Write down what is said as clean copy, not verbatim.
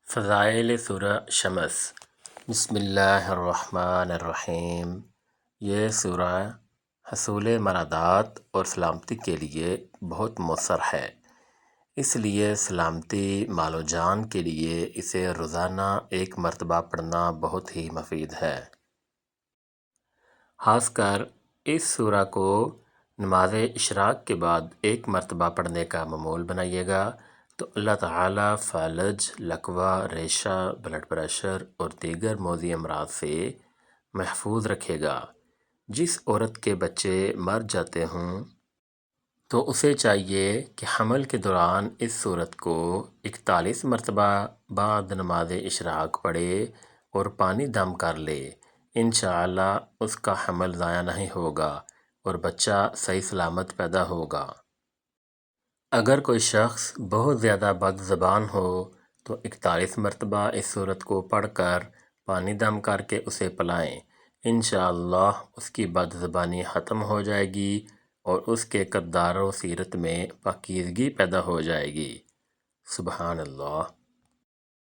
فضائل سورہ شمس۔ بسم اللہ الرحمن الرحیم۔ یہ سورہ حصول مرادات اور سلامتی کے لیے بہت مؤثر ہے، اس لیے سلامتی مال و جان کے لیے اسے روزانہ ایک مرتبہ پڑھنا بہت ہی مفید ہے۔ خاص کر اس سورہ کو نماز اشراق کے بعد ایک مرتبہ پڑھنے کا معمول بنائیے گا تو اللہ تعالیٰ فالج، لکوہ، ریشہ، بلڈ پریشر اور دیگر موذی امراض سے محفوظ رکھے گا۔ جس عورت کے بچے مر جاتے ہوں تو اسے چاہیے کہ حمل کے دوران اس سورت کو 41 مرتبہ بعد نماز اشراق پڑھے اور پانی دم کر لے۔ انشاءاللہ اس کا حمل ضائع نہیں ہوگا اور بچہ صحیح سلامت پیدا ہوگا۔ اگر کوئی شخص بہت زیادہ بد زبان ہو تو 41 مرتبہ اس سورت کو پڑھ کر پانی دم کر کے اسے پلائیں۔ انشاءاللہ اس کی بد زبانی ختم ہو جائے گی اور اس کے کردار و سیرت میں پاکیزگی پیدا ہو جائے گی۔ سبحان اللہ۔